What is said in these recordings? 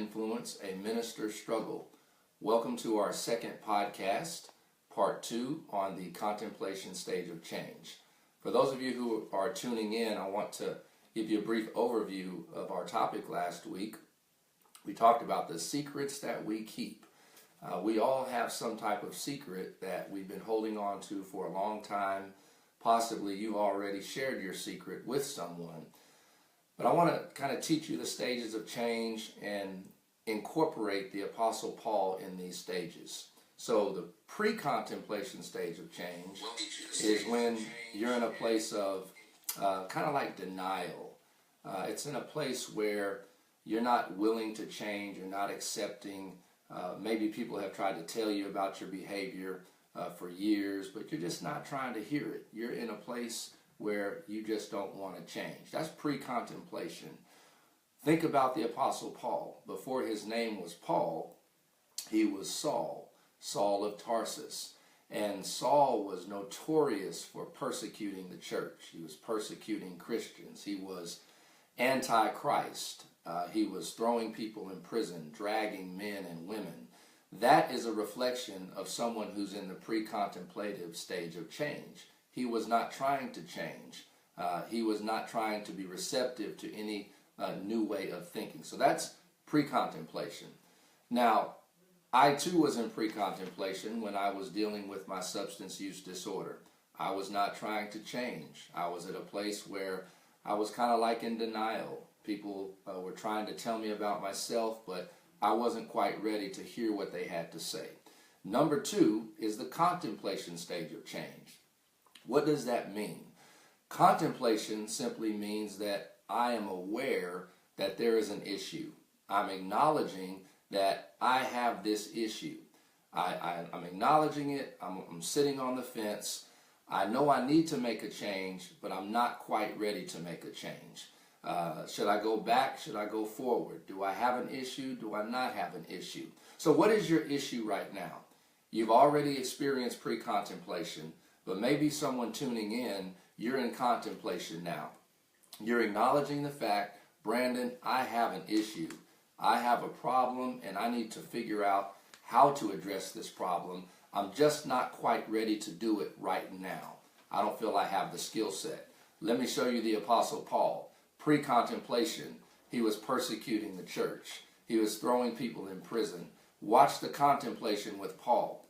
Influence, a Minister's Struggle. Welcome to our second podcast, part 2 on the contemplation stage of change. For those of you who are tuning in, I want to give you a brief overview of our topic last week. We talked about the secrets that we keep. We all have some type of secret that we've been holding on to for a long time. Possibly you've already shared your secret with someone. But I want to kind of teach you the stages of change and incorporate the Apostle Paul in these stages. So the pre-contemplation stage of change is when you're in a place of kind of like denial. It's in a place where you're not willing to change, you're not accepting. Maybe people have tried to tell you about your behavior for years, but you're just not trying to hear it. You're in a place where you just don't want to change. That's pre-contemplation. Think about the Apostle Paul. Before his name was Paul, he was Saul of Tarsus. And Saul was notorious for persecuting the church. He was persecuting Christians. He was anti-Christ. He was throwing people in prison, dragging men and women. That is a reflection of someone who's in the pre-contemplative stage of change. He was not trying to change. He was not trying to be receptive to any new way of thinking. So that's pre-contemplation. Now, I too was in pre-contemplation when I was dealing with my substance use disorder. I was not trying to change. I was at a place where I was kind of like in denial. People were trying to tell me about myself, but I wasn't quite ready to hear what they had to say. Number 2 is the contemplation stage of change. What does that mean? Contemplation simply means that I am aware that there is an issue. I'm acknowledging that I have this issue. I'm acknowledging it. I'm sitting on the fence. I know I need to make a change, but I'm not quite ready to make a change. Should I go back? Should I go forward? Do I have an issue? Do I not have an issue? So what is your issue right now? You've already experienced pre-contemplation, but maybe someone tuning in, you're in contemplation now. You're acknowledging the fact, Brandon, I have an issue. I have a problem and I need to figure out how to address this problem. I'm just not quite ready to do it right now. I don't feel I have the skill set. Let me show you the Apostle Paul. Pre-contemplation, he was persecuting the church. He was throwing people in prison. Watch the contemplation with Paul.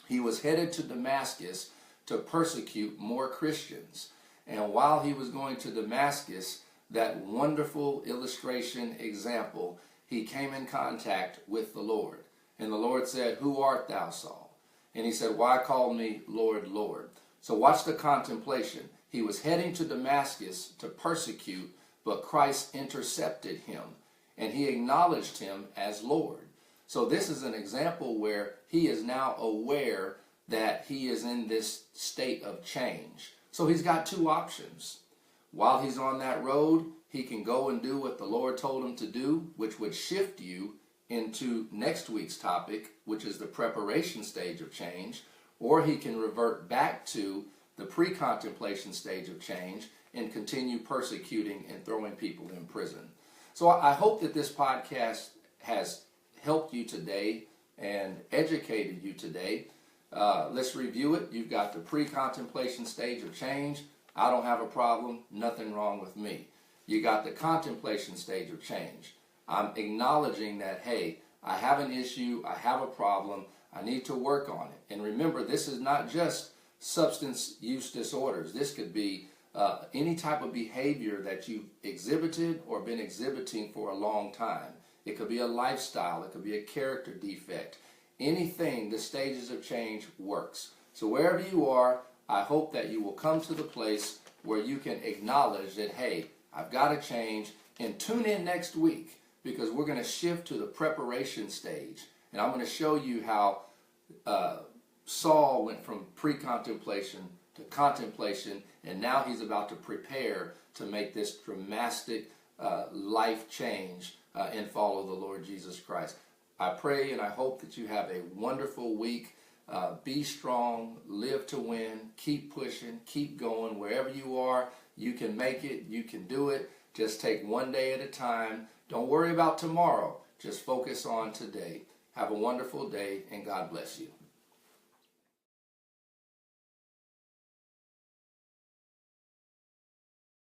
He was headed to Damascus to persecute more Christians. And while he was going to Damascus, that wonderful illustration example, he came in contact with the Lord. And the Lord said, "Who art thou, Saul?" And he said, "Why call me Lord, Lord?" So watch the contemplation. He was heading to Damascus to persecute, but Christ intercepted him, and he acknowledged him as Lord. So this is an example where he is now aware that he is in this state of change. So he's got 2 options. While he's on that road, he can go and do what the Lord told him to do, which would shift you into next week's topic, which is the preparation stage of change, or he can revert back to the pre-contemplation stage of change and continue persecuting and throwing people in prison. So I hope that this podcast has helped you today and educated you today. Let's review it. You've got the pre-contemplation stage of change. I don't have a problem. Nothing wrong with me. You got the contemplation stage of change. I'm acknowledging that, hey, I have an issue. I have a problem. I need to work on it. And remember, this is not just substance use disorders. This could be any type of behavior that you've exhibited or been exhibiting for a long time. It could be a lifestyle. It could be a character defect. Anything, the stages of change works. So wherever you are, I hope that you will come to the place where you can acknowledge that, hey, I've got to change, and tune in next week because we're going to shift to the preparation stage. And I'm going to show you how Saul went from pre-contemplation to contemplation, and now he's about to prepare to make this dramatic life change and follow the Lord Jesus Christ. I pray and I hope that you have a wonderful week. Be strong, live to win, keep pushing, keep going. Wherever you are, you can make it, you can do it. Just take one day at a time. Don't worry about tomorrow. Just focus on today. Have a wonderful day, and God bless you.